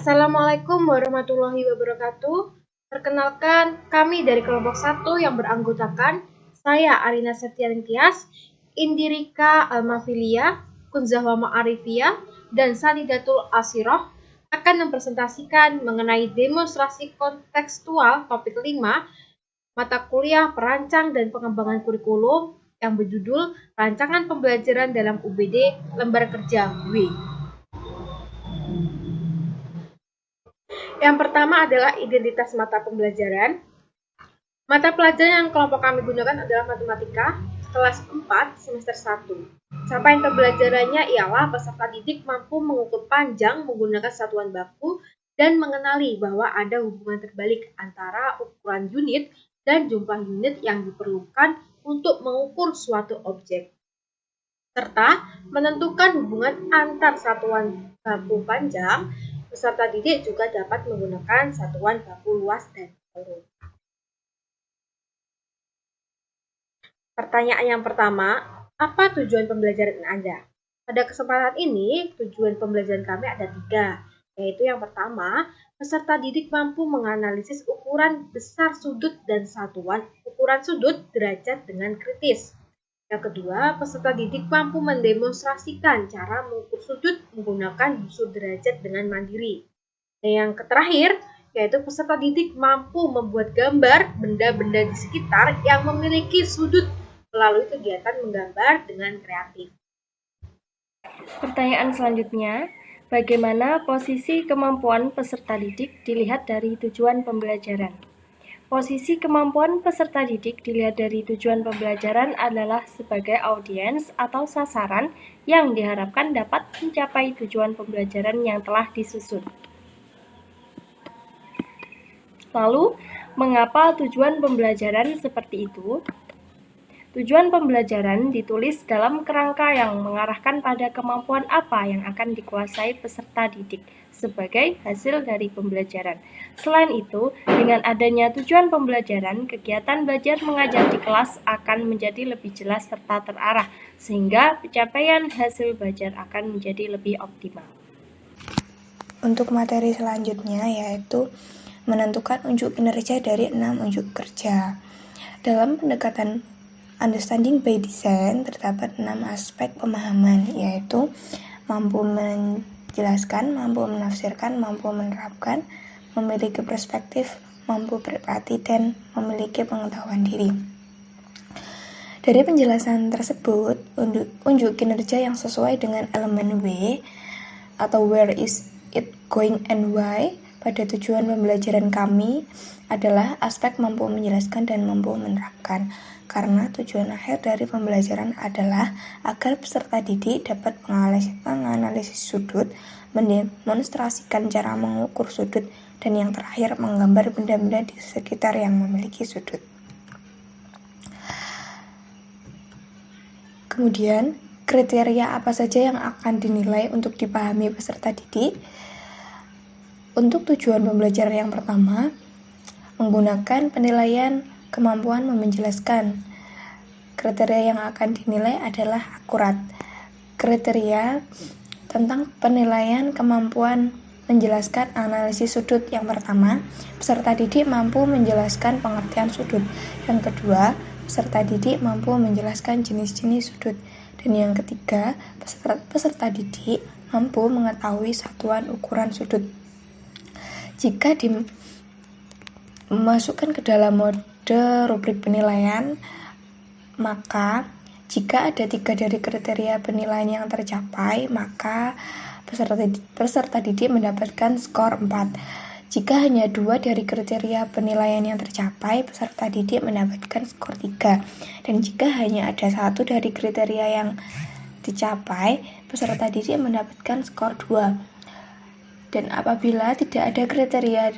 Assalamualaikum warahmatullahi wabarakatuh. Perkenalkan, kami dari kelompok 1 yang beranggotakan saya Arina Septiani Tias, Indirika Almafilia, Kunzahwa Ma'arifia, dan Sanidatul Asiroh akan mempresentasikan mengenai demonstrasi kontekstual topik 5 mata kuliah perancang dan pengembangan kurikulum yang berjudul Rancangan Pembelajaran dalam UBD Lembar Kerja W. Yang pertama adalah identitas mata pembelajaran. Mata pelajaran yang kelompok kami gunakan adalah matematika, kelas 4, semester 1. Capaian pembelajarannya ialah peserta didik mampu mengukur panjang menggunakan satuan baku dan mengenali bahwa ada hubungan terbalik antara ukuran unit dan jumlah unit yang diperlukan untuk mengukur suatu objek, serta menentukan hubungan antar satuan baku panjang. Peserta didik juga dapat menggunakan satuan baku luas dan volume. Pertanyaan yang pertama, apa tujuan pembelajaran Anda? Pada kesempatan ini, tujuan pembelajaran kami ada 3, yaitu yang pertama, peserta didik mampu menganalisis ukuran besar sudut dan satuan ukuran sudut derajat dengan kritis. Yang kedua, peserta didik mampu mendemonstrasikan cara mengukur sudut menggunakan busur derajat dengan mandiri. Dan yang terakhir, yaitu peserta didik mampu membuat gambar benda-benda di sekitar yang memiliki sudut melalui kegiatan menggambar dengan kreatif. Pertanyaan selanjutnya, bagaimana posisi kemampuan peserta didik dilihat dari tujuan pembelajaran? Posisi kemampuan peserta didik dilihat dari tujuan pembelajaran adalah sebagai audiens atau sasaran yang diharapkan dapat mencapai tujuan pembelajaran yang telah disusun. Lalu, mengapa tujuan pembelajaran seperti itu? Tujuan pembelajaran ditulis dalam kerangka yang mengarahkan pada kemampuan apa yang akan dikuasai peserta didik sebagai hasil dari pembelajaran. Selain itu, dengan adanya tujuan pembelajaran, kegiatan belajar mengajar di kelas akan menjadi lebih jelas serta terarah, sehingga pencapaian hasil belajar akan menjadi lebih optimal. Untuk materi selanjutnya yaitu menentukan unjuk kinerja dari 6 unjuk kerja. Dalam pendekatan Understanding by Design terdapat 6 aspek pemahaman, yaitu mampu menjelaskan, mampu menafsirkan, mampu menerapkan, memiliki perspektif, mampu berempati, dan memiliki pengetahuan diri. Dari penjelasan tersebut, unjuk kinerja yang sesuai dengan elemen W atau where is it going and why pada tujuan pembelajaran kami adalah aspek mampu menjelaskan dan mampu menerapkan. Karena tujuan akhir dari pembelajaran adalah agar peserta didik dapat menganalisis sudut, mendemonstrasikan cara mengukur sudut, dan yang terakhir menggambar benda-benda di sekitar yang memiliki sudut. Kemudian, kriteria apa saja yang akan dinilai untuk dipahami peserta didik? Untuk tujuan pembelajaran yang pertama, menggunakan penilaian kemampuan menjelaskan. Kriteria yang akan dinilai adalah akurat. Kriteria tentang penilaian kemampuan menjelaskan analisis sudut. Yang pertama, peserta didik mampu menjelaskan pengertian sudut. Yang kedua, peserta didik mampu menjelaskan jenis-jenis sudut. Dan yang ketiga, peserta didik mampu mengetahui satuan ukuran sudut. Jika dimasukkan ke dalam mode rubrik penilaian, maka jika ada 3 dari kriteria penilaian yang tercapai, maka peserta didik mendapatkan skor 4. Jika hanya 2 dari kriteria penilaian yang tercapai, peserta didik mendapatkan skor 3. Dan jika hanya ada 1 dari kriteria yang dicapai, peserta didik mendapatkan skor 2. Dan apabila tidak ada kriteria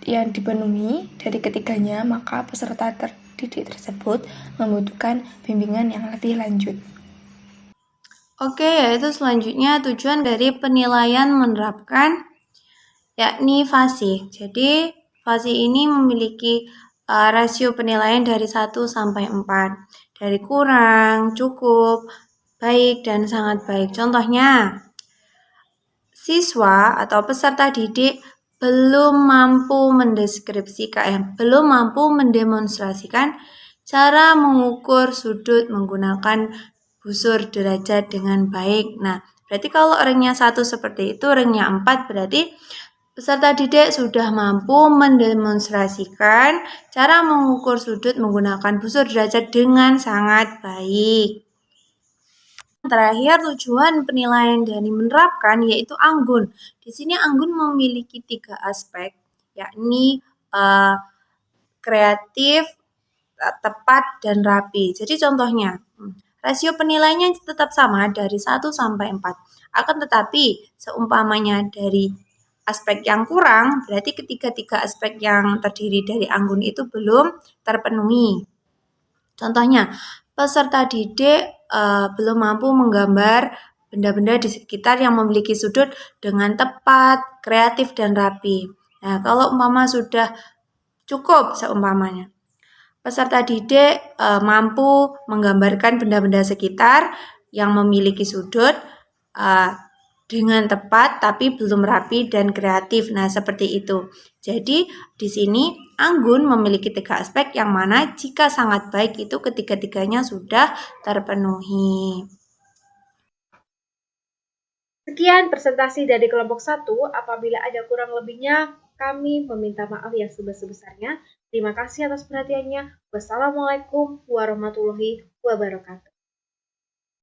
yang dipenuhi dari ketiganya, maka peserta didik tersebut membutuhkan bimbingan yang lebih lanjut. Oke, yaitu selanjutnya tujuan dari penilaian menerapkan, yakni FASI. Jadi, FASI ini memiliki rasio penilaian dari 1 sampai 4. Dari kurang, cukup, baik, dan sangat baik. Contohnya, siswa atau peserta didik belum mampu belum mampu mendemonstrasikan cara mengukur sudut menggunakan busur derajat dengan baik. Nah, berarti kalau ringnya 1 seperti itu, ringnya 4 berarti peserta didik sudah mampu mendemonstrasikan cara mengukur sudut menggunakan busur derajat dengan sangat baik. Terakhir, tujuan penilaian dari menerapkan yaitu anggun. Di sini anggun memiliki 3 aspek, yakni kreatif, tepat, dan rapi. Jadi contohnya, rasio penilaiannya tetap sama dari 1 sampai 4. Akan tetapi, seumpamanya dari aspek yang kurang, berarti ketiga aspek yang terdiri dari anggun itu belum terpenuhi. Contohnya, peserta didik belum mampu menggambar benda-benda di sekitar yang memiliki sudut dengan tepat, kreatif, dan rapi. Nah, kalau umpama sudah cukup seumpamanya, peserta didik mampu menggambarkan benda-benda sekitar yang memiliki sudut dengan tepat tapi belum rapi dan kreatif. Nah, seperti itu. Jadi, di sini anggun memiliki 3 aspek yang mana jika sangat baik itu ketiga-tiganya sudah terpenuhi. Sekian presentasi dari kelompok 1. Apabila ada kurang lebihnya, kami meminta maaf yang sebesar-besarnya. Terima kasih atas perhatiannya. Wassalamualaikum warahmatullahi wabarakatuh.